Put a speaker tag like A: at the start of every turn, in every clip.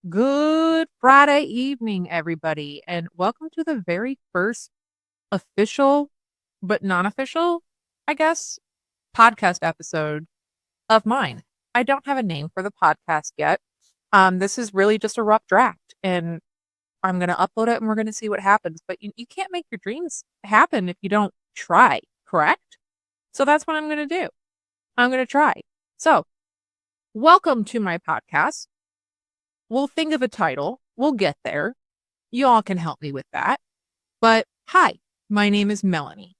A: Good Friday evening, everybody, and welcome to the very first official, but non-official, I guess, podcast episode of mine. I don't have a name for the podcast yet. This is really just a rough draft, and I'm going to upload it and we're going to see what happens. But you can't make your dreams happen if you don't try, correct? So that's what I'm going to do. I'm going to try. So, welcome to my podcast. We'll think of a title. We'll get there. You all can help me with that. But hi, my name is Melanie.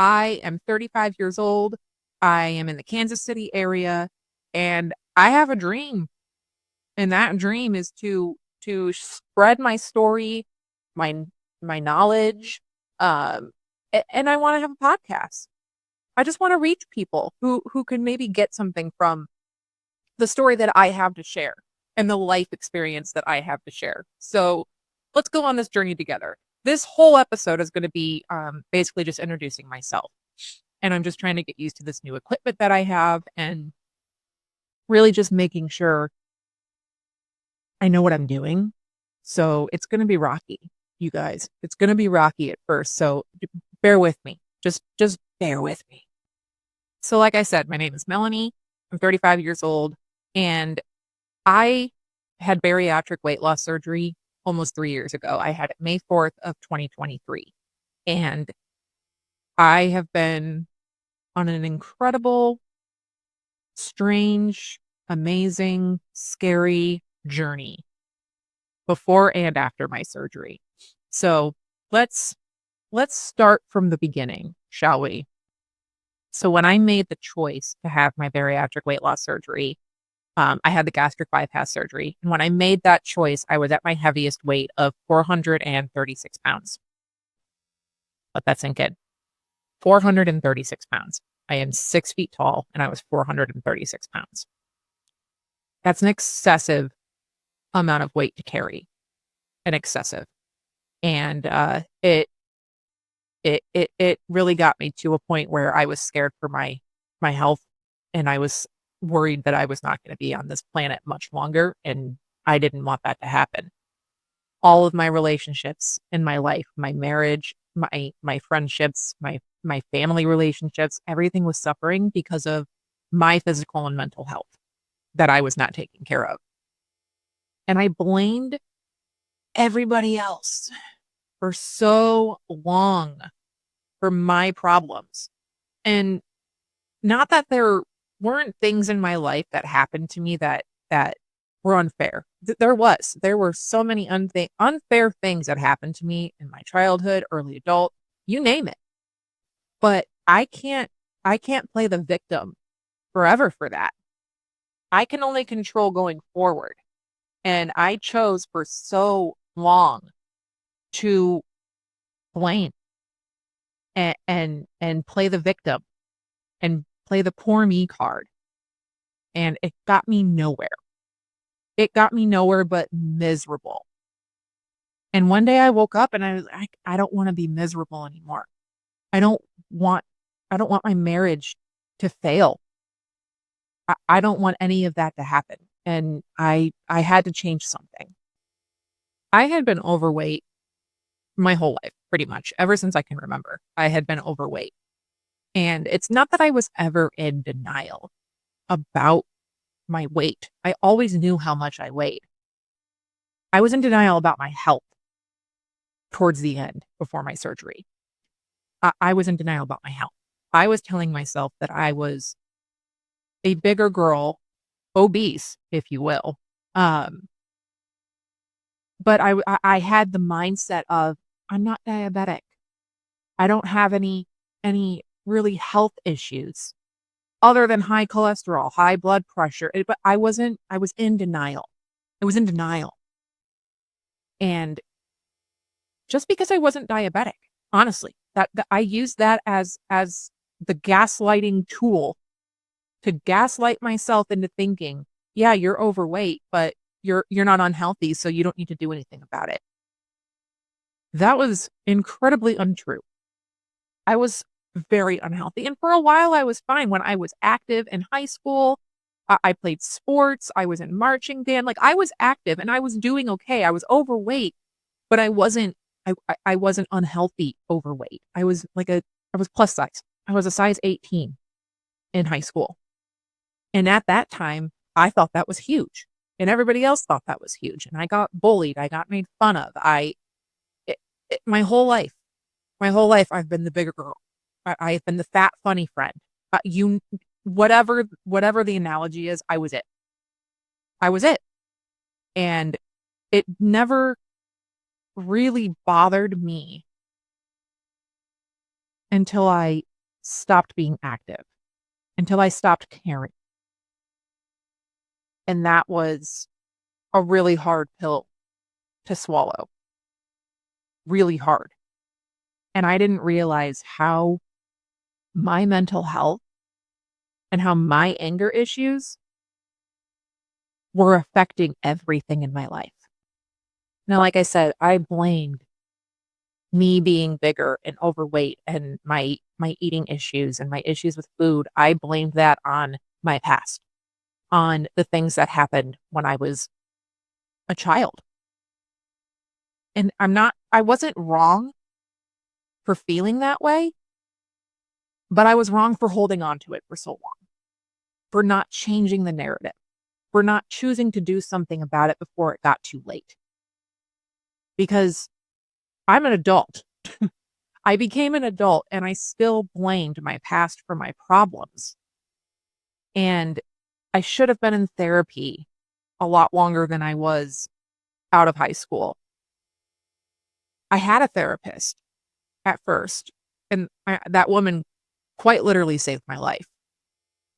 A: I am 35 years old. I am in the Kansas City area and I have a dream. And that dream is to spread my story, my my knowledge, um and I want to have a podcast. I just want to reach people who can maybe get something from the story that I have to share and the life experience that I have to share. So let's go on this journey together. This whole episode is going to be basically just introducing myself. And I'm just trying to get used to this new equipment that I have and really just making sure I know what I'm doing. So it's going to be rocky, you guys. It's going to be rocky at first. So bear with me. Just bear with me. So like I said, my name is Melanie. I'm 35 years old and I had bariatric weight loss surgery almost 3 years ago. I had it May 4th of 2023. And I have been on an incredible, strange, amazing, scary journey before and after my surgery. So let's start from the beginning, shall we? So when I made the choice to have my bariatric weight loss surgery, I had the gastric bypass surgery. And when I made that choice, I was at my heaviest weight of 436 pounds. Let that sink in. 436 pounds. I am 6 feet tall and I was 436 pounds. That's an excessive amount of weight to carry. An excessive. And it really got me to a point where I was scared for my health and I was worried that I was not going to be on this planet much longer and I didn't want that to happen. All of my relationships in my life, my marriage, my friendships, my family relationships, everything was suffering because of my physical and mental health that I was not taking care of. And I blamed everybody else for so long for my problems. And not that there weren't things in my life that happened to me that were unfair. There were so many unfair things that happened to me in my childhood, early adult, you name it. But I can't play the victim forever for that. I can only control going forward. And I chose for so long to blame and play the victim and play the poor me card. And it got me nowhere. It got me nowhere but miserable. And one day I woke up and I was like, I don't want to be miserable anymore. I don't want I don't want my marriage to fail. I don't want any of that to happen. And I had to change something. I had been overweight my whole life, pretty much, ever since I can remember. I had been overweight. And it's not that I was ever in denial about my weight. I always knew how much I weighed. I was in denial about my health towards the end before my surgery. I was in denial about my health. I was telling myself that I was a bigger girl, obese, if you will. Um, but I had the mindset of I'm not diabetic. I don't have any really health issues other than high cholesterol, high blood pressure. But I was in denial. I was in denial. And just because I wasn't diabetic, honestly, that I used that as the gaslighting tool to gaslight myself into thinking, yeah, you're overweight, but you're not unhealthy, so you don't need to do anything about it. That was incredibly untrue. I was very unhealthy. And for a while I was fine when I was active in high school. I played sports, I was in marching band, like, I was active and I was doing okay. I was overweight, but I wasn't unhealthy overweight. I was plus size. I was a size 18 in high school. And at that time, I thought that was huge, and everybody else thought that was huge, and I got bullied, I got made fun of. It my whole life, I've been the bigger girl. I've been the fat, funny friend. You whatever the analogy is, I was it. I was it. And it never really bothered me until I stopped being active, until I stopped caring. And that was a really hard pill to swallow, really hard. And I didn't realize how my mental health and how my anger issues were affecting everything in my life. Now, like I said, I blamed me being bigger and overweight and my eating issues and my issues with food. I blamed that on my past, on the things that happened when I was a child. And I wasn't wrong for feeling that way, but I was wrong for holding on to it for so long, for not changing the narrative, for not choosing to do something about it before it got too late. Because I'm an adult. I became an adult and I still blamed my past for my problems. And I should have been in therapy a lot longer than I was out of high school. I had a therapist at first, and that woman quite literally saved my life.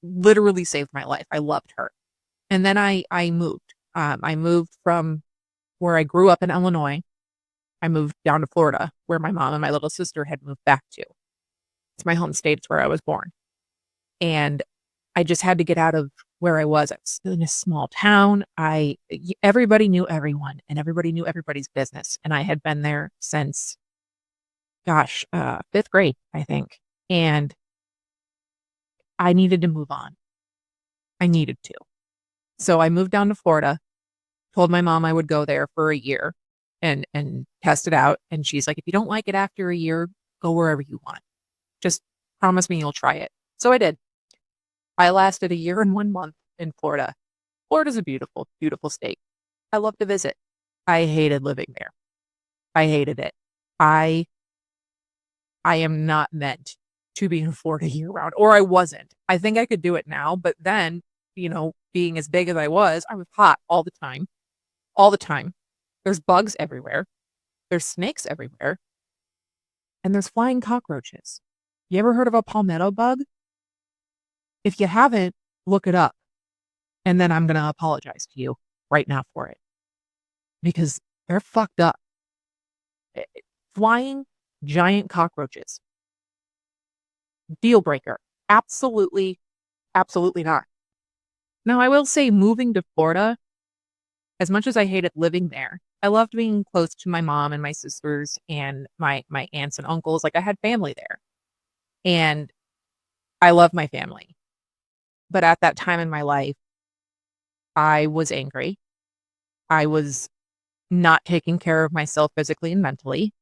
A: Literally saved my life. I loved her. And then I moved. I moved from where I grew up in Illinois. I moved down to Florida, where my mom and my little sister had moved back to. It's my home state. It's where I was born. And I just had to get out of where I was. I was in a small town. Everybody knew everyone and everybody knew everybody's business. And I had been there since, gosh, fifth grade, I think. And I needed to move on. I needed to. So I moved down to Florida, told my mom I would go there for a year and test it out. And she's like, if you don't like it after a year, go wherever you want. Just promise me you'll try it. So I did. I lasted a year and 1 month in Florida. Florida's a beautiful, beautiful state. I love to visit. I hated living there. I hated it. I I am not meant to be in Florida year round, or I wasn't. I think I could do it now, but then, being as big as I was hot all the time. All the time. There's bugs everywhere. There's snakes everywhere. And there's flying cockroaches. You ever heard of a palmetto bug? If you haven't, look it up. And then I'm going to apologize to you right now for it because they're fucked up. Flying giant cockroaches. Deal breaker. Absolutely, absolutely not. Now, I will say moving to Florida, as much as I hated living there, I loved being close to my mom and my sisters and my aunts and uncles. Like I had family there. And I love my family. But at that time in my life, I was angry. I was not taking care of myself physically and mentally,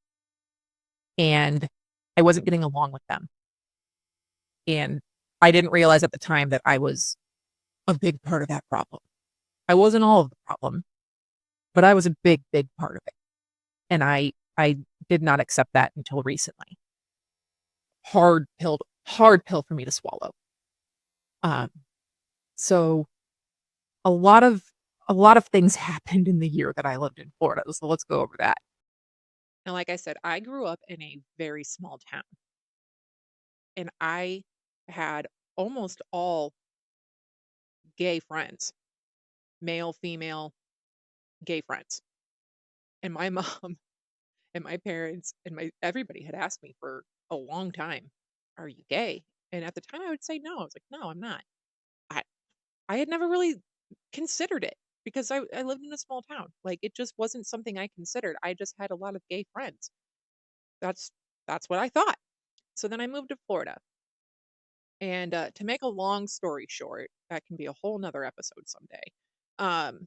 A: and I wasn't getting along with them. And I didn't realize at the time that I was a big part of that problem. I wasn't all of the problem, but I was a big, big part of it. And I did not accept that until recently. Hard pill for me to swallow. Um, so a lot of a lot of things happened in the year that I lived in Florida. So let's go over that. And like I said, I grew up in a very small town and I had almost all gay friends, male, female, gay friends. And my mom and my parents and my everybody had asked me for a long time, "Are you gay?" And at the time I would say no. I was like, "No, I'm not." I I had never really considered it because I lived in a small town. Like it just wasn't something I considered. I just had a lot of gay friends. That's that's what I thought. So then I moved to Florida. And to make a long story short, that can be a whole nother episode someday. Um,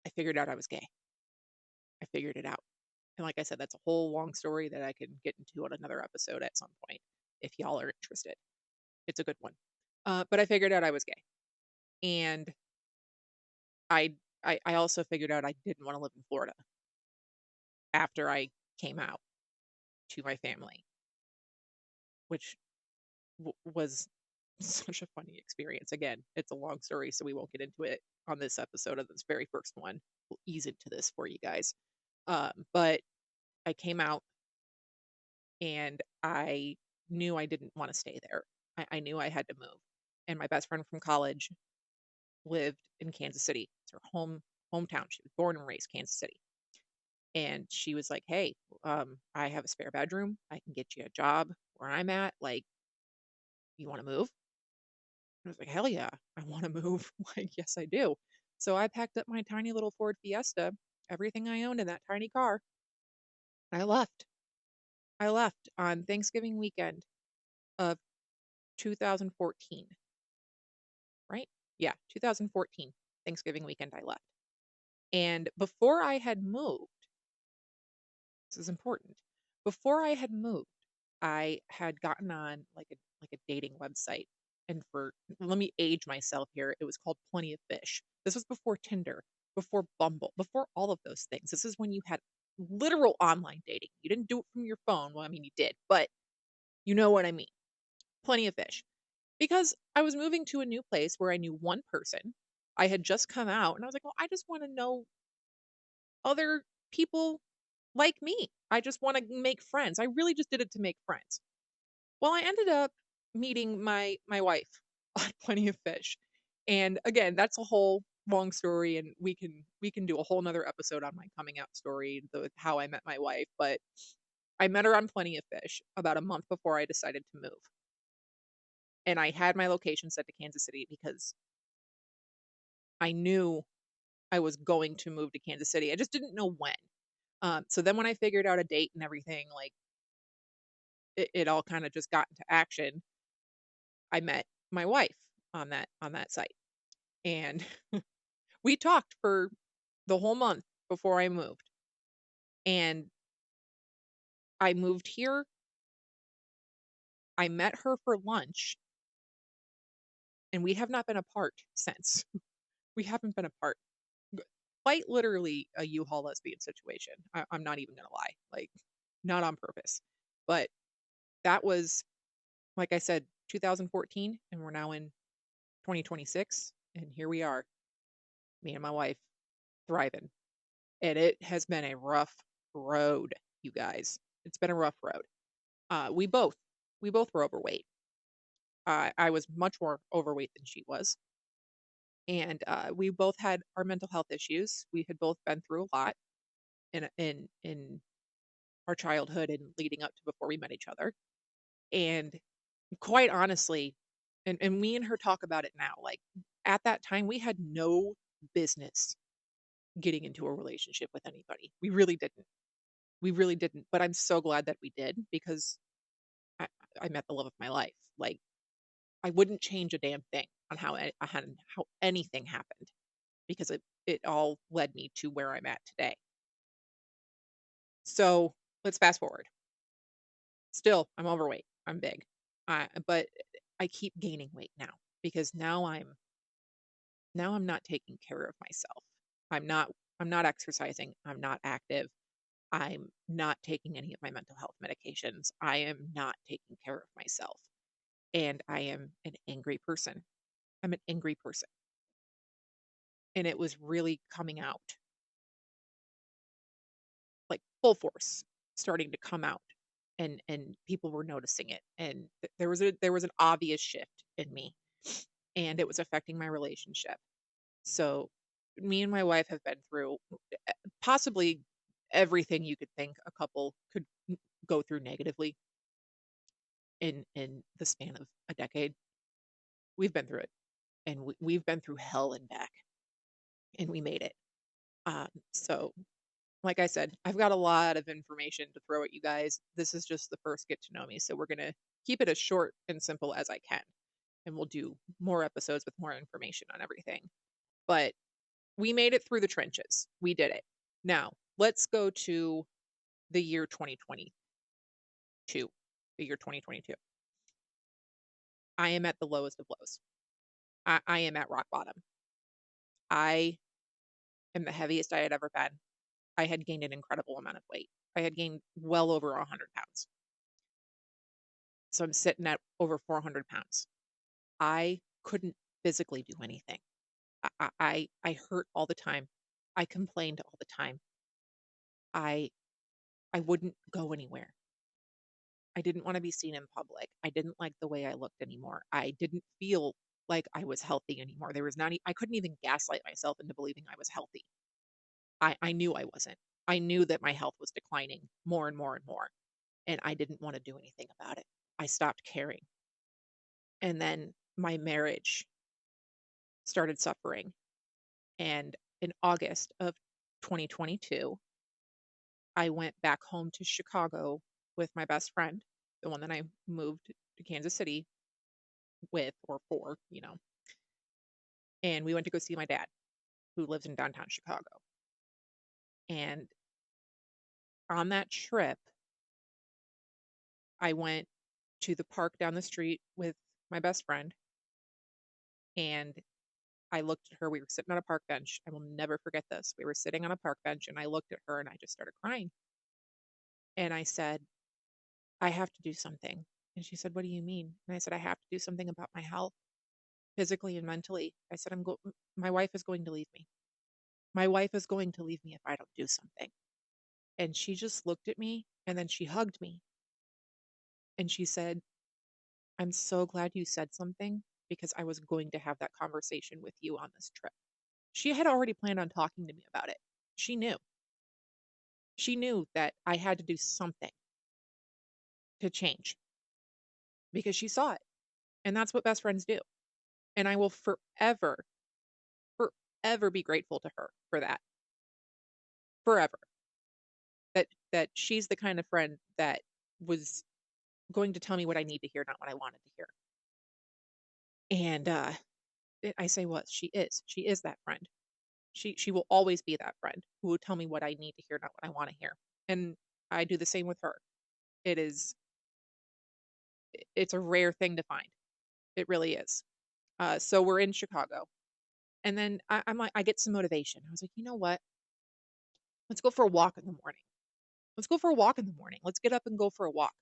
A: I figured out I was gay. I figured it out. And like I said, that's a whole long story that I can get into on another episode at some point if y'all are interested. It's a good one. But I figured out I was gay. And I I also figured out I didn't want to live in Florida after I came out to my family, which was such a funny experience. Again, it's a long story, so we won't get into it on this episode of this very first one. We'll ease into this for you guys. But I came out and I knew I didn't want to stay there. I knew I had to move. And my best friend from college lived in Kansas City. It's her hometown. She was born and raised Kansas City. And she was like, "Hey, I have a spare bedroom. I can get you a job where I'm at. Like, you want to move?" I was like, "Hell yeah, I want to move." Like, yes, I do. So I packed up my tiny little Ford Fiesta, everything I owned in that tiny car. I left. I left on Thanksgiving weekend of 2014, right? Yeah, 2014, Thanksgiving weekend, I left. And before I had moved, this is important. Before I had moved, I had gotten on like a dating website. And for let me age myself here, it was called Plenty of Fish. This was before Tinder, before Bumble, before all of those things. This is when you had literal online dating. You didn't do it from your phone. Well, I mean, you did, but you know what I mean. Plenty of Fish. Because I was moving to a new place where I knew one person. I had just come out and I was like, well, I just want to know other people like me. I just want to make friends. I really just did it to make friends. Well, I ended up meeting my wife on Plenty of Fish. And again, that's a whole long story and we can do a whole nother episode on my coming out story, how I met my wife, but I met her on Plenty of Fish about a month before I decided to move. And I had my location set to Kansas City because I knew I was going to move to Kansas City. I just didn't know when. So then when I figured out a date and everything, like it all kind of just got into action. I met my wife on that site, and we talked for the whole month before I moved. And I moved here. I met her for lunch, and we have not been apart since. We haven't been apart. Quite literally a U-Haul lesbian situation. I'm not even gonna lie, like not on purpose, but that was like I said, 2014, and we're now in 2026, and here we are, me and my wife thriving. And it has been a rough road, you guys. It's been a rough road. We both were overweight. I was much more overweight than she was, and we both had our mental health issues. We had both been through a lot in our childhood and leading up to before we met each other. And quite honestly, and me and her talk about it now, like at that time we had no business getting into a relationship with anybody. We really didn't. We really didn't. But I'm so glad that we did because I, I met the love of my life. Like I wouldn't change a damn thing on how anything happened because it all led me to where I'm at today. So let's fast forward. Still, I'm overweight. I'm big. But I keep gaining weight now because now I'm not taking care of myself. I'm not I'm not exercising. I'm not active. I'm not taking any of my mental health medications. I am not taking care of myself. And I am an angry person. I'm an angry person. And it was really coming out like full force, starting to come out. And people were noticing it. And there was an obvious shift in me. And it was affecting my relationship. So me and my wife have been through possibly everything you could think a couple could go through negatively in the span of a decade. We've been through it, and we've been through hell and back, and we made it. So, like I said, I've got a lot of information to throw at you guys. This is just the first get to know me, so we're gonna keep it as short and simple as I can. And we'll do more episodes with more information on everything. But we made it through the trenches. We did it. Now, let's go to the year 2022. The year 2022. I am at the lowest of lows. I am at rock bottom. I am the heaviest I had ever been. I had gained an incredible amount of weight. I had gained well over 100 pounds. So I'm sitting at over 400 pounds. I couldn't physically do anything. I hurt all the time. I complained all the time. I I wouldn't go anywhere. I didn't want to be seen in public. I didn't like the way I looked anymore. I didn't feel like I was healthy anymore. There was not I couldn't even gaslight myself into believing I was healthy. I knew I wasn't. I knew that my health was declining more and more and more, and I didn't want to do anything about it. I stopped caring. And then my marriage started suffering. And in August of 2022, I went back home to Chicago with my best friend, the one that I moved to Kansas City with or for, and we went to go see my dad, who lives in downtown Chicago. And on that trip, I went to the park down the street with my best friend, and I looked at her. We were sitting on a park bench. I will never forget this. We were sitting on a park bench, and I looked at her and I just started crying. And I said, I have to do something. And she said, What do you mean? And I said, I have to do something about my health, physically and mentally. I said, my wife is going to leave me. My wife is going to leave me if I don't do something. And she just looked at me and then she hugged me. And she said, I'm so glad you said something because I was going to have that conversation with you on this trip. She had already planned on talking to me about it. She knew. She knew that I had to do something to change because she saw it. And that's what best friends do. And I will forever, forever be grateful to her for that. Forever. That she's the kind of friend that was going to tell me what I need to hear, not what I wanted to hear. And I say was. She is. She is that friend. She will always be that friend who will tell me what I need to hear, not what I want to hear. And I do the same with her. It's a rare thing to find. It really is. So we're in Chicago. And then I'm like, I get some motivation. I was like, you know what? Let's go for a walk in the morning. Let's go for a walk in the morning. Let's get up and go for a walk.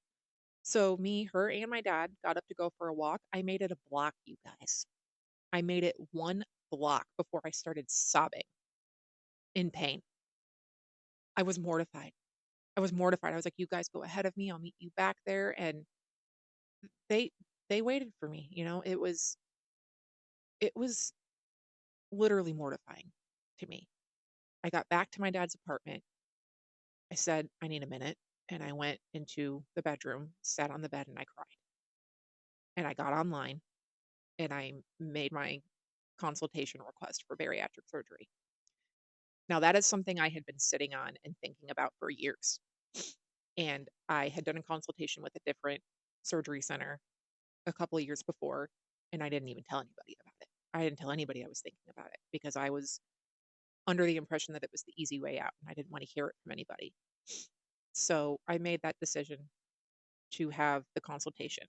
A: So me, her, and my dad got up to go for a walk. I made it a block, you guys. I made it one block before I started sobbing in pain. I was mortified. I was mortified. I was like, you guys go ahead of me. I'll meet you back there. And they they waited for me. It was literally mortifying to me. I got back to my dad's apartment. I said, I need a minute. And I went into the bedroom, sat on the bed, and I cried. And I got online and I made my consultation request for bariatric surgery. Now, that is something I had been sitting on and thinking about for years. And I had done a consultation with a different surgery center a couple of years before, and I didn't even tell anybody about it. I didn't tell anybody I was thinking about it because I was under the impression that it was the easy way out and I didn't want to hear it from anybody. So I made that decision to have the consultation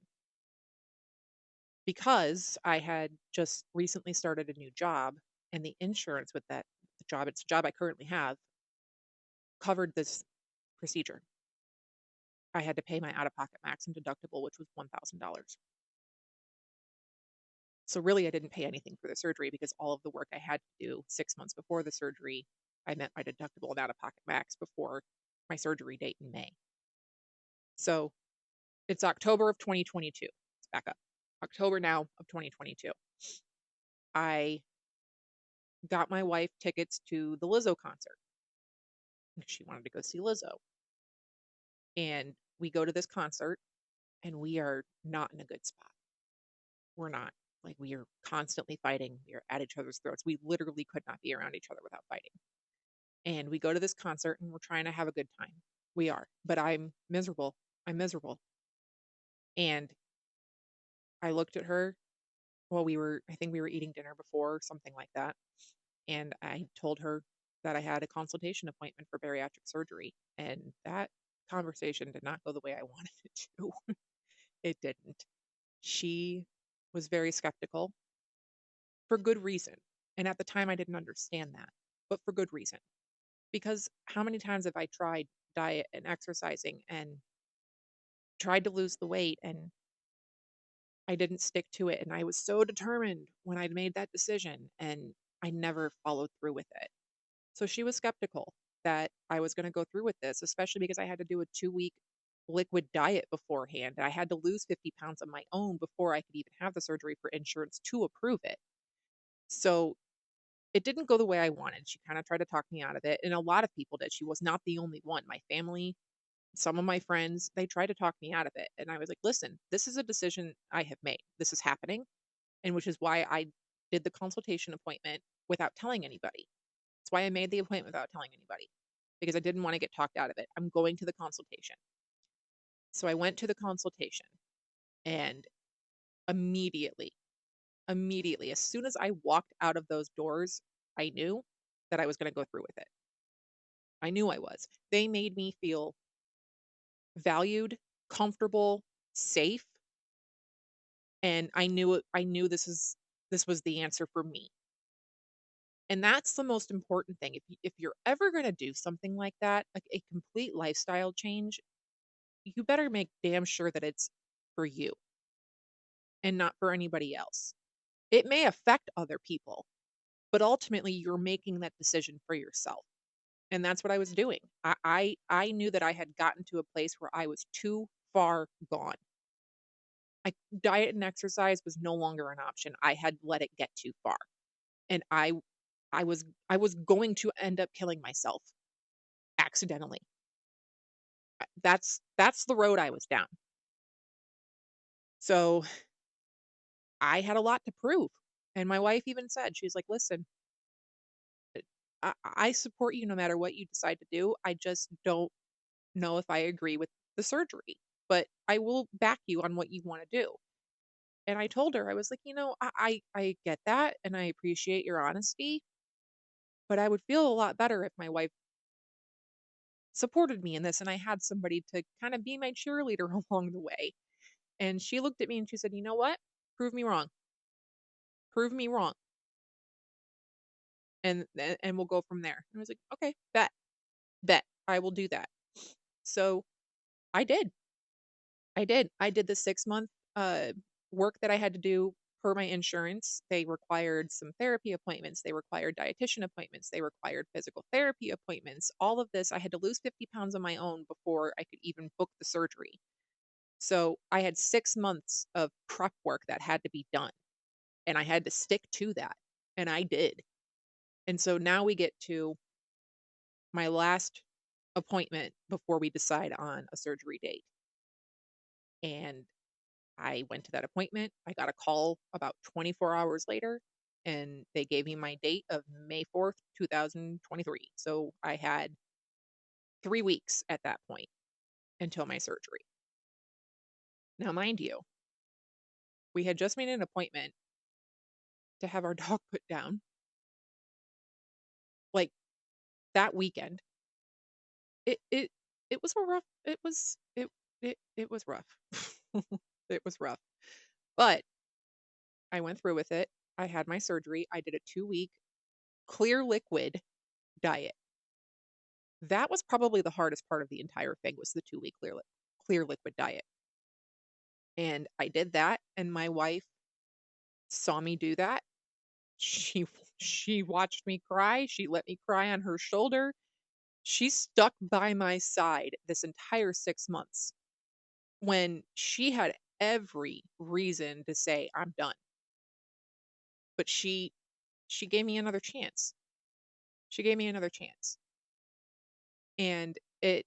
A: because I had just recently started a new job and the insurance with the job, it's a job I currently have, covered this procedure. I had to pay my out of pocket max and deductible, which was $1,000. So really, I didn't pay anything for the surgery because all of the work I had to do 6 months before the surgery, I met my deductible and out of pocket max before my surgery date in May. So it's October of 2022. Let's back up. October now of 2022. I got my wife tickets to the Lizzo concert. She wanted to go see Lizzo. And we go to this concert and we are not in a good spot. We're not. Like, we are constantly fighting. We are at each other's throats. We literally could not be around each other without fighting. And we go to this concert and we're trying to have a good time. We are. But I'm miserable. I'm miserable. And I looked at her while I think we were eating dinner before, something like that. And I told her that I had a consultation appointment for bariatric surgery. And that conversation did not go the way I wanted it to. It didn't. She was very skeptical for good reason. And at the time, I didn't understand that, but for good reason. Because how many times have I tried diet and exercising and tried to lose the weight and I didn't stick to it? And I was so determined when I made that decision and I never followed through with it. So she was skeptical that I was going to go through with this, especially because I had to do a 2 week liquid diet beforehand. I had to lose 50 pounds on my own before I could even have the surgery for insurance to approve it. So it didn't go the way I wanted. She kind of tried to talk me out of it. And a lot of people did. She was not the only one. My family, some of my friends, they tried to talk me out of it. And I was like, listen, this is a decision I have made. This is happening. And which is why I did the consultation appointment without telling anybody. That's why I made the appointment without telling anybody because I didn't want to get talked out of it. I'm going to the consultation. So I went to the consultation and immediately, immediately, as soon as I walked out of those doors, I knew that I was going to go through with it. I knew I was. They made me feel valued, comfortable, safe, and I knew this was the answer for me. And that's the most important thing. If you're ever going to do something like that, like a complete lifestyle change, you better make damn sure that it's for you and not for anybody else. It may affect other people, but ultimately you're making that decision for yourself. And that's what I was doing. I knew that I had gotten to a place where I was too far gone. I Diet and exercise was no longer an option. I had let it get too far. And I was going to end up killing myself accidentally. That's the road I was down. So I had a lot to prove. And my wife even said, she's like, listen, I support you no matter what you decide to do. I just don't know if I agree with the surgery, but I will back you on what you want to do. And I told her, I was like, I get that and I appreciate your honesty, but I would feel a lot better if my wife supported me in this and I had somebody to kind of be my cheerleader along the way. And she looked at me and she said, you know what? Prove me wrong. Prove me wrong. And we'll go from there. And I was like, okay, bet. I will do that. So I did. I did. I did the 6 month work that I had to do per my insurance. They required some therapy appointments. They required dietitian appointments. They required physical therapy appointments. All of this, I had to lose 50 pounds on my own before I could even book the surgery. So I had 6 months of prep work that had to be done, and I had to stick to that. And I did. And so now we get to my last appointment before we decide on a surgery date. And I went to that appointment. I got a call about 24 hours later, and they gave me my date of May 4th, 2023. So I had 3 weeks at that point until my surgery. Now, mind you, we had just made an appointment to have our dog put down like that weekend. It was a rough it was rough. It was rough. But I went through with it. I had my surgery. I did a 2 week clear liquid diet. That was probably the hardest part of the entire thing was the 2 week clear liquid diet. And I did that and my wife saw me do that. She she watched me cry. She let me cry on her shoulder. She stuck by my side this entire 6 months when she had every reason to say I'm done. But she gave me another chance. She gave me another chance. And it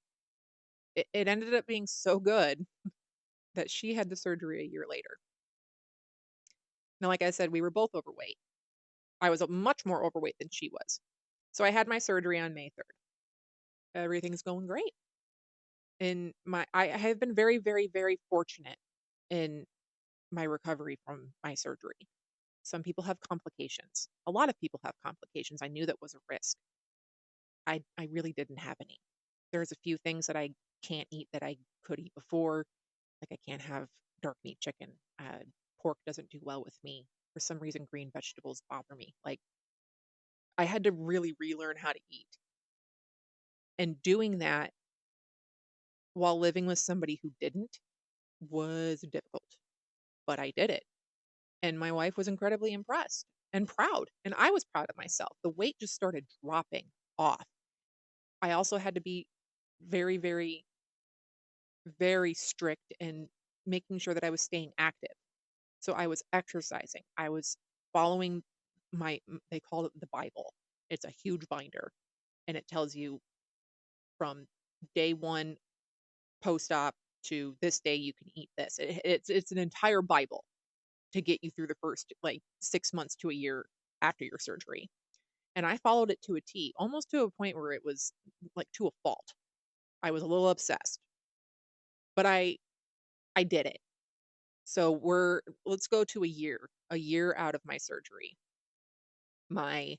A: ended up being so good that she had the surgery a year later. Now, like I said, we were both overweight. I was much more overweight than she was. So I had my surgery on May 3rd. Everything's going great. And I have been very, very, very fortunate in my recovery from my surgery. Some people have complications. A lot of people have complications. I knew that was a risk. I really didn't have any. There's a few things that I can't eat that I could eat before. Like I can't have dark meat chicken. Pork doesn't do well with me. For some reason, green vegetables bother me. Like I had to really relearn how to eat. And doing that while living with somebody who didn't was difficult. But I did it. And my wife was incredibly impressed and proud. And I was proud of myself. The weight just started dropping off. I also had to be very, very, very strict in making sure that I was staying active. So I was exercising. I was following they call it the Bible. It's a huge binder and it tells you from day one post-op to this day you can eat this. It's an entire Bible to get you through the first like 6 months to a year after your surgery. And I followed it to a T, almost to a point where it was like to a fault. I was a little obsessed, but I did it. So let's go to a year out of my surgery. My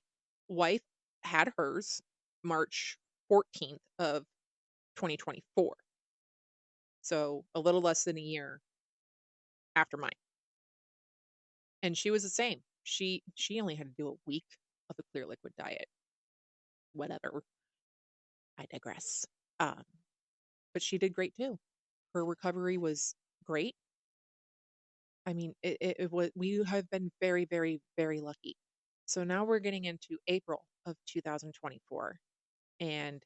A: wife had hers March 14th of 2024. So a little less than a year after mine. And she was the same. She only had to do a week of the clear liquid diet. Whatever. I digress. Um, but she did great too. Her recovery was great. I mean, it was, we have been very, very, very lucky. So now we're getting into April of 2024, and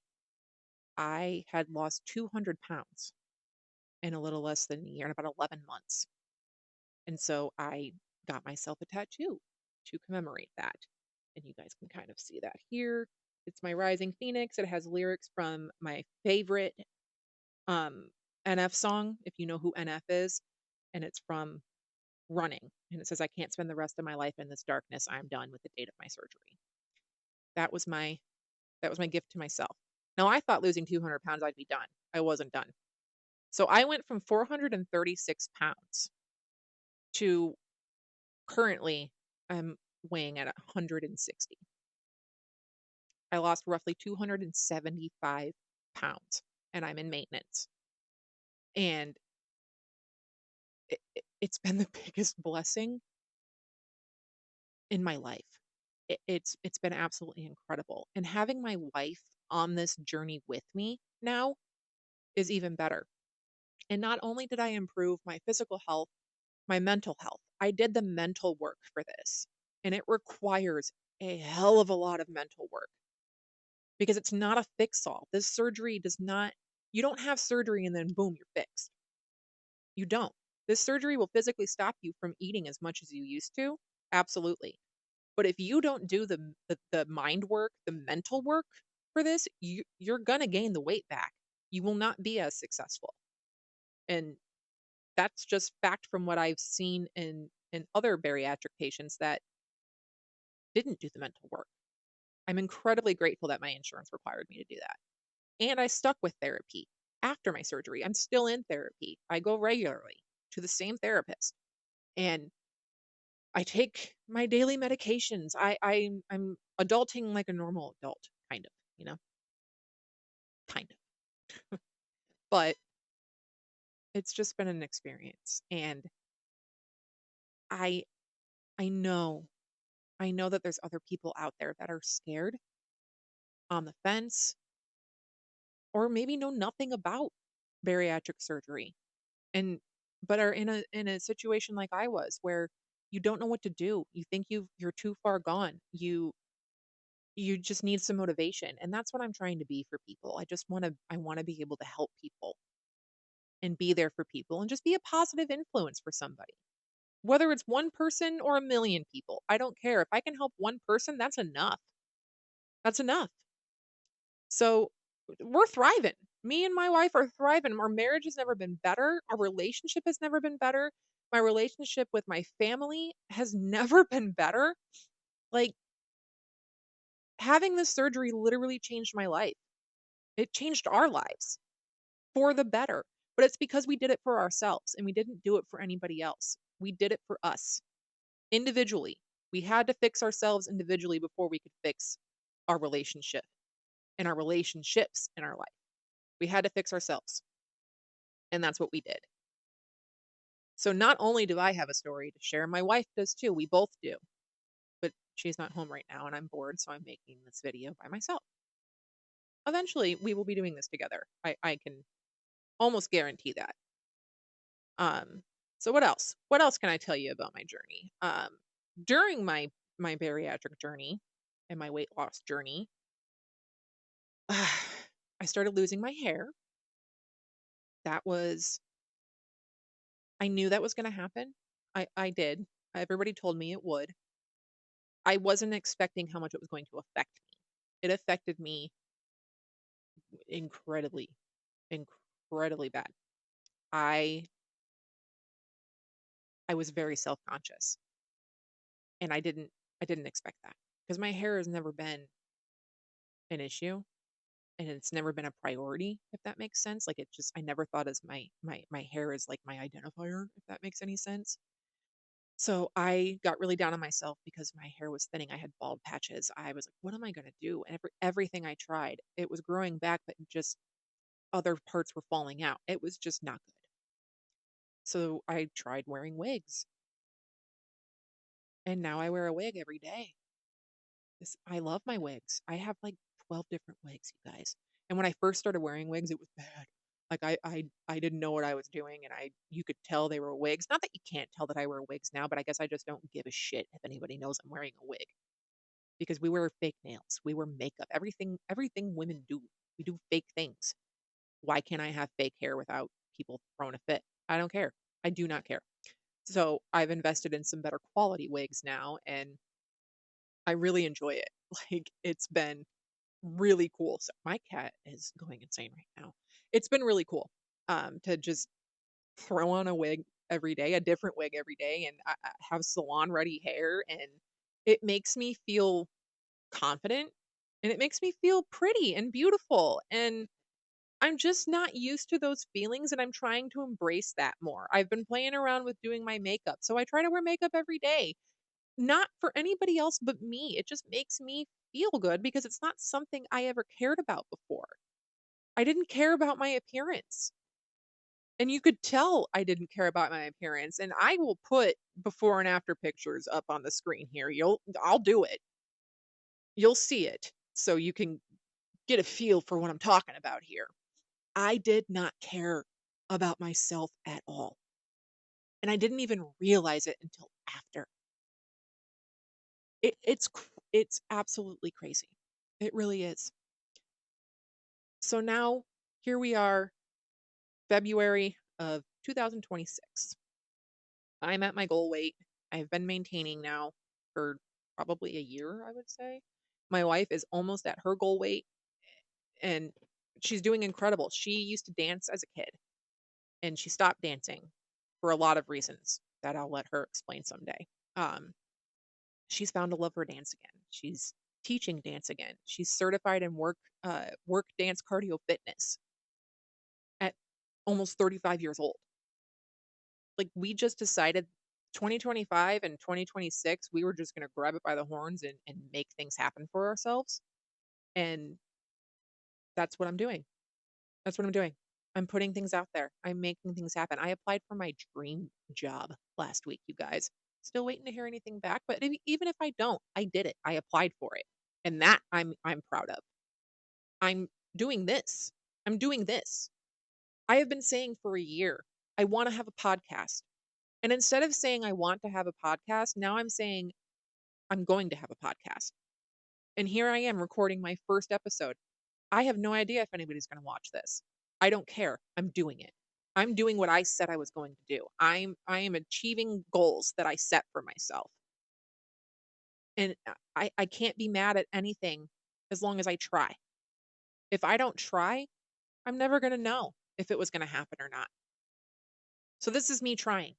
A: I had lost 200 pounds in a little less than a year, in about 11 months. And so I got myself a tattoo to commemorate that. And you guys can kind of see that here. It's my Rising Phoenix. It has lyrics from my favorite um, NF song, if you know who NF is. And it's from Running. And it says, I can't spend the rest of my life in this darkness. I'm done with the date of my surgery. That was my gift to myself. Now I thought losing 200 pounds I'd be done. I wasn't done. So I went from 436 pounds to currently I'm weighing at 160. I lost roughly 275 pounds and I'm in maintenance. And it's been the biggest blessing in my life. It's been absolutely incredible. And having my wife on this journey with me now is even better. And not only did I improve my physical health, my mental health, I did the mental work for this. And it requires a hell of a lot of mental work because it's not a fix all. This surgery does not, you don't have surgery and then boom, you're fixed. You don't. This surgery will physically stop you from eating as much as you used to. Absolutely. But if you don't do the mind work, the mental work for this, you're going to gain the weight back. You will not be as successful. And that's just fact from what I've seen in other bariatric patients that didn't do the mental work. I'm incredibly grateful that my insurance required me to do that. And I stuck with therapy after my surgery. I'm still in therapy. I go regularly to the same therapist. And I take my daily medications. I'm adulting like a normal adult, kind of, you know, kind of. But it's just been an experience, and I I know I know that there's other people out there that are scared, on the fence, or maybe know nothing about bariatric surgery, and but are in a situation like I was, where you don't know what to do. You think you're too far gone. You just need some motivation. And that's what I'm trying to be for people. I want to be able to help people and be there for people and just be a positive influence for somebody. Whether it's one person or a million people, I don't care. If I can help one person, that's enough. That's enough. So we're thriving. Me and my wife are thriving. Our marriage has never been better. Our relationship has never been better. My relationship with my family has never been better. Like, having this surgery literally changed my life. It changed our lives for the better. But it's because we did it for ourselves and we didn't do it for anybody else. We did it for us individually. We had to fix ourselves individually before we could fix our relationship and our relationships in our life. We had to fix ourselves. And that's what we did. So not only do I have a story to share, my wife does too. We both do. But she's not home right now and I'm bored, so I'm making this video by myself. Eventually, we will be doing this together. I can almost guarantee that. Um, so what else? What else can I tell you about my journey? During my bariatric journey and my weight loss journey, I started losing my hair. That was I knew that was going to happen. I did. Everybody told me it would. I wasn't expecting how much it was going to affect me. It affected me incredibly, incredibly bad. I I was very self-conscious and I didn't expect that because my hair has never been an issue and it's never been a priority, if that makes sense. Like it just I never thought as my hair is like my identifier, if that makes any sense. So I got really down on myself because my hair was thinning. I had bald patches. I was like, what am I going to do? And everything I tried, it was growing back, but just other parts were falling out. It was just not good. So I tried wearing wigs. And now I wear a wig every day. I love my wigs. I have like 12 different wigs, you guys. And when I first started wearing wigs, it was bad. Like I didn't know what I was doing and you could tell they were wigs. Not that you can't tell that I wear wigs now, but I guess I just don't give a shit if anybody knows I'm wearing a wig. Because we wear fake nails, we wear makeup, everything women do. We do fake things. Why can't I have fake hair without people throwing a fit? I don't care. I do not care. So I've invested in some better quality wigs now and I really enjoy it. Like it's been really cool. So my cat is going insane right now. It's been really cool to just throw on a wig every day, a different wig every day, and I have salon ready hair, and it makes me feel confident and it makes me feel pretty and beautiful. And I'm just not used to those feelings and I'm trying to embrace that more. I've been playing around with doing my makeup. So I try to wear makeup every day, not for anybody else but me. It just makes me feel good because it's not something I ever cared about before. I didn't care about my appearance. And you could tell I didn't care about my appearance. And I will put before and after pictures up on the screen here. I'll do it. You'll see it so you can get a feel for what I'm talking about here. I did not care about myself at all. And I didn't even realize it until after. It's absolutely crazy. It really is. So now here we are, February of 2026. I'm at my goal weight. I've been maintaining now for probably a year, I would say. My wife is almost at her goal weight and she's doing incredible. She used to dance as a kid and she stopped dancing for a lot of reasons that I'll let her explain someday. Um, she's found a love for dance again. She's teaching dance again. She's certified in work dance cardio fitness at almost 35 years old. Like we just decided 2025 and 2026, we were just going to grab it by the horns and make things happen for ourselves. And that's what I'm doing. That's what I'm doing. I'm putting things out there. I'm making things happen. I applied for my dream job last week, you guys. Still waiting to hear anything back, but even if I don't, I did it. I applied for it. And that I'm proud of. I'm doing this. I'm doing this. I have been saying for a year, I want to have a podcast. And instead of saying I want to have a podcast, now I'm saying I'm going to have a podcast. And here I am recording my first episode. I have no idea if anybody's going to watch this. I don't care. I'm doing it. I'm doing what I said I was going to do. I am achieving goals that I set for myself. And I can't be mad at anything as long as I try. If I don't try, I'm never going to know if it was going to happen or not. So this is me trying.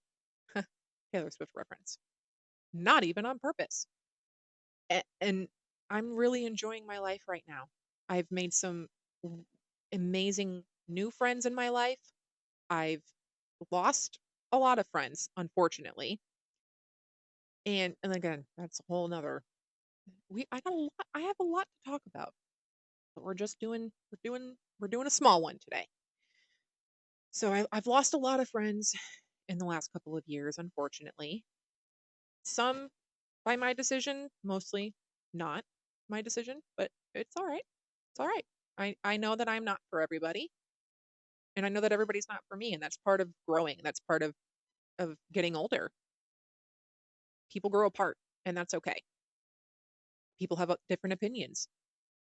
A: Taylor Swift reference. Not even on purpose. And I'm really enjoying my life right now. I've made some amazing new friends in my life. I've lost a lot of friends, unfortunately. And again, that's a whole nother I have a lot to talk about. But we're doing a small one today. So I've lost a lot of friends in the last couple of years, unfortunately. Some by my decision, mostly not my decision, but it's all right. It's all right. I know that I'm not for everybody, and I know that everybody's not for me, and that's part of growing. That's part of getting older. People grow apart, and that's okay. People have different opinions,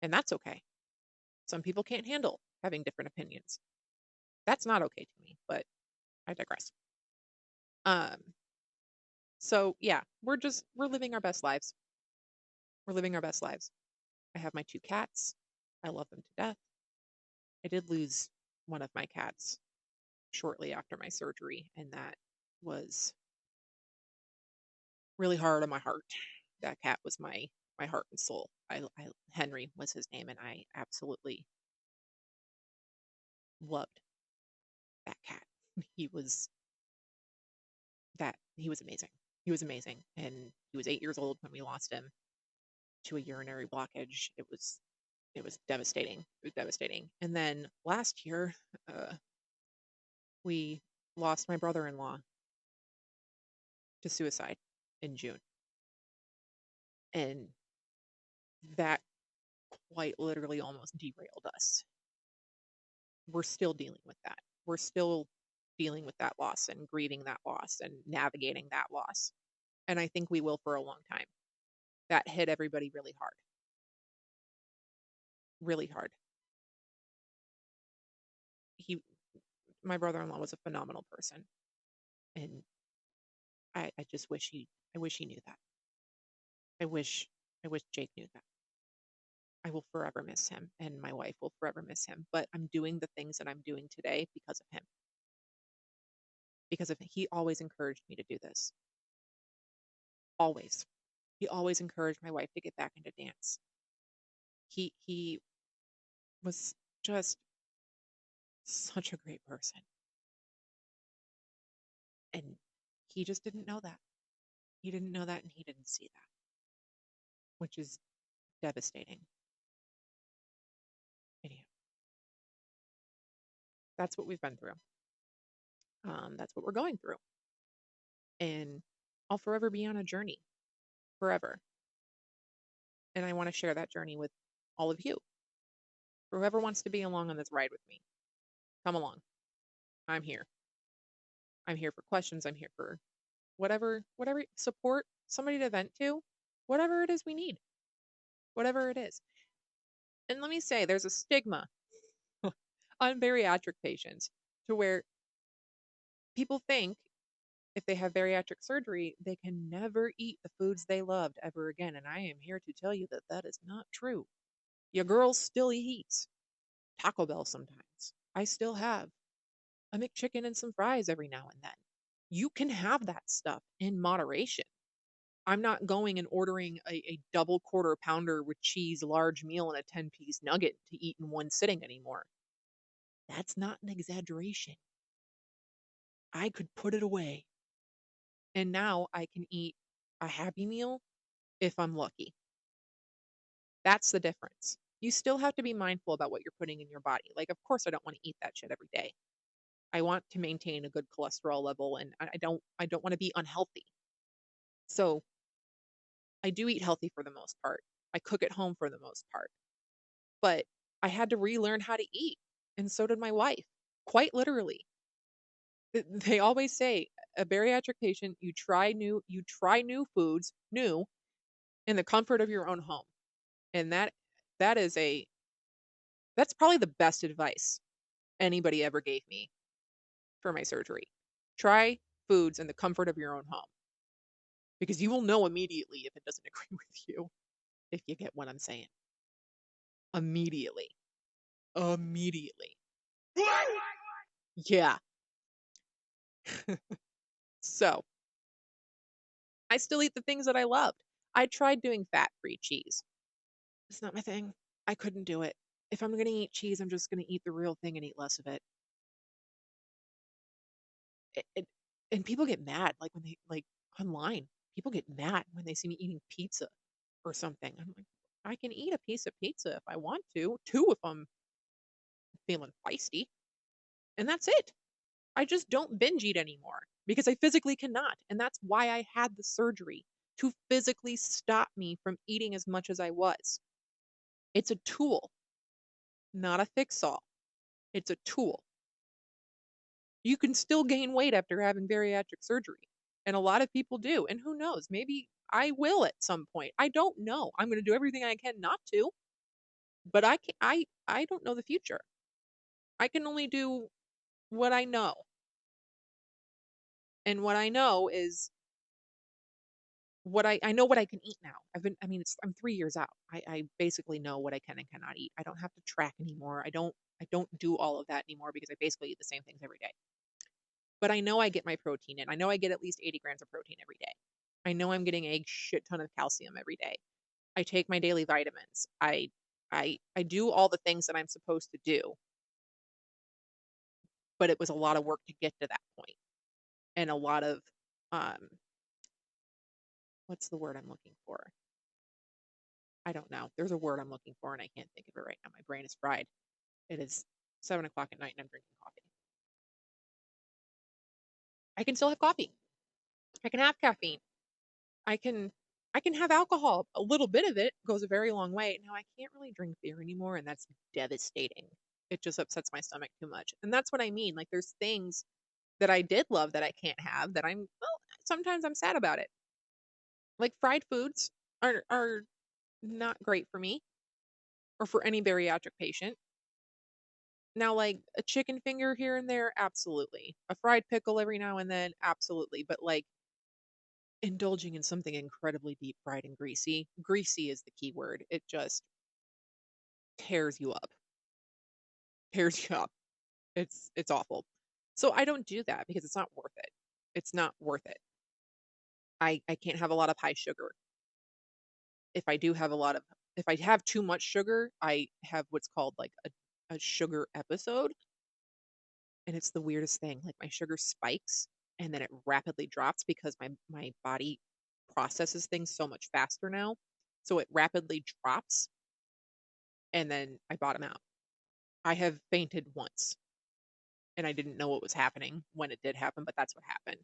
A: and that's okay. Some people can't handle having different opinions. That's not okay to me, but I digress. Um, so yeah, we're living our best lives. We're living our best lives. I have my two cats. I love them to death. I did lose one of my cats shortly after my surgery, and that was really hard on my heart. That cat was my heart and soul. Henry was his name, and I absolutely loved that cat. He was he was amazing. He was amazing, and he was 8 years old when we lost him to a urinary blockage. It was devastating. It was devastating. And then last year, uh, we lost my brother-in-law to suicide in June, and that quite literally almost derailed us. We're still dealing with that. We're still dealing with that loss and grieving that loss and navigating that loss. And I think we will for a long time. That hit everybody really hard. Really hard. He My brother-in-law was a phenomenal person, and I just wish he knew that. I wish I wish Jake knew that. I will forever miss him and my wife will forever miss him, but I'm doing the things that I'm doing today because of him. Because of he always encouraged me to do this. Always. He always encouraged my wife to get back into dance. He was just such a great person. And he just didn't know that. He didn't know that and he didn't see that, which is devastating. Anyhow, that's what we've been through. That's what we're going through. And I'll forever be on a journey. Forever. And I want to share that journey with all of you. Whoever wants to be along on this ride with me, come along. I'm here. I'm here for questions. I'm here for whatever support, somebody to vent to, whatever it is we need, whatever it is. And let me say, there's a stigma on bariatric patients to where people think if they have bariatric surgery, they can never eat the foods they loved ever again. And I am here to tell you that that is not true. Your girl still eats Taco Bell sometimes. I still have a McChicken and some fries every now and then. You can have that stuff in moderation. I'm not going and ordering a double quarter pounder with cheese, large meal, and a 10-piece nugget to eat in one sitting anymore. That's not an exaggeration. I could put it away. And now I can eat a Happy Meal if I'm lucky. That's the difference. You still have to be mindful about what you're putting in your body. Like, of course, I don't want to eat that shit every day. I want to maintain a good cholesterol level and I don't want to be unhealthy. So I do eat healthy for the most part. I cook at home for the most part. But I had to relearn how to eat, and so did my wife. Quite literally. They always say a bariatric patient, you try new foods, new in the comfort of your own home. And that is a that's probably the best advice anybody ever gave me for my surgery. Try foods in the comfort of your own home because you will know immediately if it doesn't agree with you, if you get what I'm saying. Immediately. Immediately. Yeah. So, I still eat the things that I loved. I tried doing fat-free cheese. It's not my thing. I couldn't do it. If I'm gonna eat cheese, I'm just gonna eat the real thing and eat less of it. It And people get mad, like, when they like, online, people get mad when they see me eating pizza or something. I'm like, "I can eat a piece of pizza if I want to, 2 if I'm feeling feisty, and that's it." I just don't binge eat anymore because I physically cannot, and that's why I had the surgery, to physically stop me from eating as much as I was. It's a tool, not a fix-all. It's a tool. You can still gain weight after having bariatric surgery, and a lot of people do, and who knows, maybe I will at some point. I don't know. I'm gonna do everything I can not to, but I don't know the future. I can only do what I know, and what I know is what I know what I can eat now. I mean, I'm 3 years out. I basically know what I can and cannot eat. I don't have to track anymore. I don't do all of that anymore because I basically eat the same things every day. But I know I get my protein in. I know I get at least 80 grams of protein every day. I know I'm getting a shit ton of calcium every day. I take my daily vitamins. I do all the things that I'm supposed to do, but it was a lot of work to get to that point and a lot of um what's the word I'm looking for? I don't know. There's a word I'm looking for and I can't think of it right now. My brain is fried. It is 7 o'clock at night and I'm drinking coffee. I can still have coffee. I can have caffeine. I can I can have alcohol. A little bit of it goes a very long way. Now I can't really drink beer anymore, and that's devastating. It just upsets my stomach too much. And that's what I mean. Like there's things that I did love that I can't have that sometimes I'm sad about it. Like fried foods are not great for me or for any bariatric patient. Now like a chicken finger here and there, absolutely. A fried pickle every now and then, absolutely. But like indulging in something incredibly deep fried and greasy. Greasy is the key word. It just tears you up. Tears you up. It's awful. So I don't do that because it's not worth it. It's not worth it. I can't have a lot of high sugar. If I do have a lot of if I have too much sugar, I have what's called like a sugar episode. And it's the weirdest thing. Like my sugar spikes and then it rapidly drops because my body processes things so much faster now. So it rapidly drops and then I bottom out. I have fainted once and I didn't know what was happening when it did happen, but that's what happened.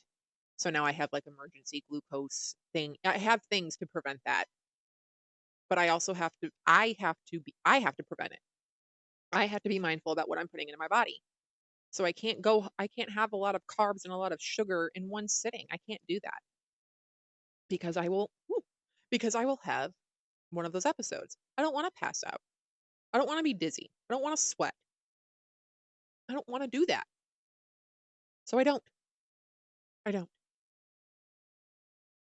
A: So now I have like emergency glucose thing. I have things to prevent that, but I have to prevent it. I have to be mindful about what I'm putting into my body. So I can't have a lot of carbs and a lot of sugar in one sitting. I can't do that because because I will have one of those episodes. I don't want to pass out. I don't want to be dizzy. I don't want to sweat. I don't want to do that. So I don't. I don't.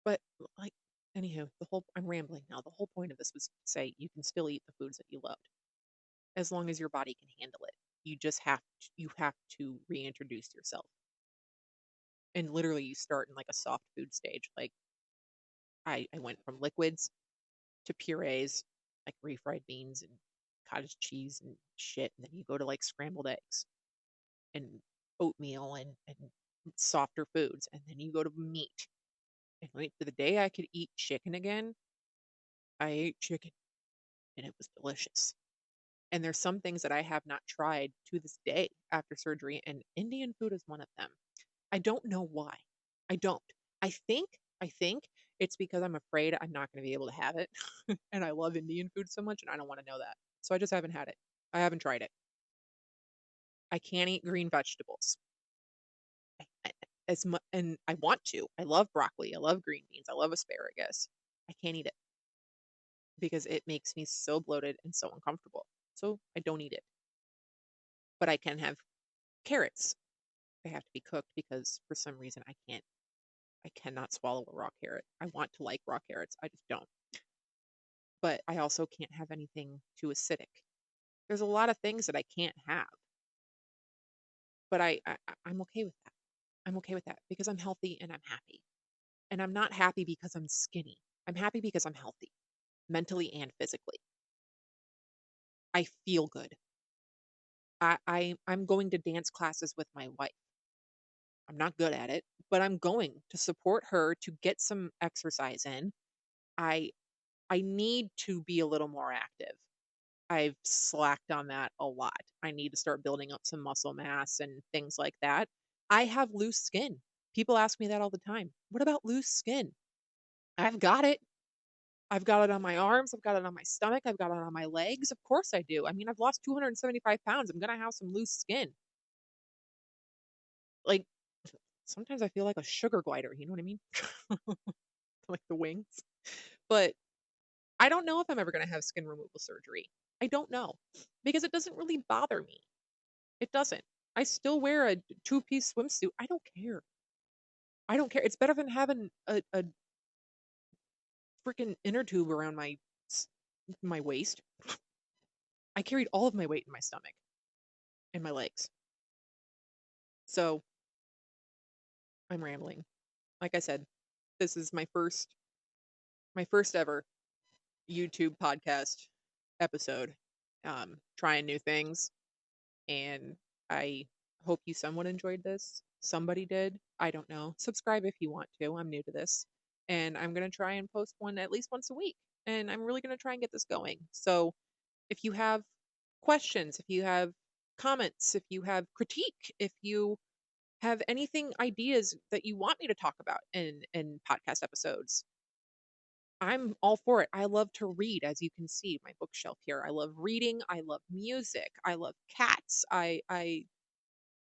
A: But like anywho, I'm rambling now. The whole point of this was to say you can still eat the foods that you loved as long as your body can handle it. You have to reintroduce yourself. And literally you start in like a soft food stage. Like I went from liquids to purees, like refried beans and cottage cheese and shit. And then you go to like scrambled eggs and oatmeal and softer foods. And then you go to meat. And wait, for the day I could eat chicken again, I ate chicken and it was delicious. And there's some things that I have not tried to this day after surgery, and Indian food is one of them. I don't know why. I don't. I think it's because I'm afraid I'm not going to be able to have it. And I love Indian food so much and I don't want to know that. So I just haven't had it. I haven't tried it. I can't eat green vegetables. I- As much and I want to. I love broccoli. I love green beans. I love asparagus. I can't eat it because it makes me so bloated and so uncomfortable. So I don't eat it. But I can have carrots. They have to be cooked because for some reason I cannot swallow a raw carrot. I want to like raw carrots. I just don't. But I also can't have anything too acidic. There's a lot of things that I can't have, but I'm okay with that. I'm okay with that because I'm healthy and I'm happy. And I'm not happy because I'm skinny. I'm happy because I'm healthy, mentally and physically. I feel good. I'm going to dance classes with my wife. I'm not good at it, but I'm going to support her to get some exercise in. I I need to be a little more active. I've slacked on that a lot. I need to start building up some muscle mass and things like that. I have loose skin. People ask me that all the time. What about loose skin? I've got it. I've got it on my arms. I've got it on my stomach. I've got it on my legs. Of course I do. I mean, I've lost 275 pounds. I'm going to have some loose skin. Like, sometimes I feel like a sugar glider. You know what I mean? Like the wings. But I don't know if I'm ever going to have skin removal surgery. I don't know because it doesn't really bother me. It doesn't. I still wear a two-piece swimsuit. I don't care. I don't care. It's better than having a freaking inner tube around my waist. I carried all of my weight in my stomach and my legs. So I'm rambling. Like I said, this is my first ever YouTube podcast episode. Trying new things, and I hope you somewhat enjoyed this. Somebody did. I don't know. Subscribe if you want to. I'm new to this. And I'm going to try and post one at least once a week. And I'm really going to try and get this going. So if you have questions, if you have comments, if you have critique, if you have anything, ideas that you want me to talk about in podcast episodes, I'm all for it. I love to read, as you can see my bookshelf here. I love reading. I love music. I love cats. I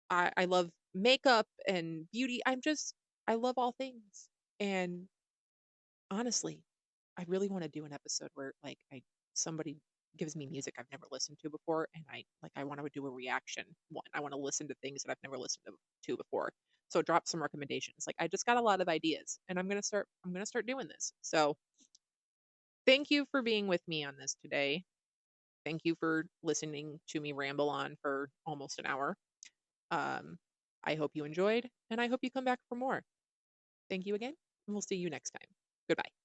A: love makeup and beauty. I love all things. And honestly, I really want to do an episode where like somebody gives me music I've never listened to before, and I want to do a reaction one. I want to listen to things that I've never listened to before. So drop some recommendations. Like I just got a lot of ideas, and I'm gonna start doing this. So thank you for being with me on this today. Thank you for listening to me ramble on for almost an hour. Um, I hope you enjoyed, and I hope you come back for more. Thank you again, and we'll see you next time. Goodbye.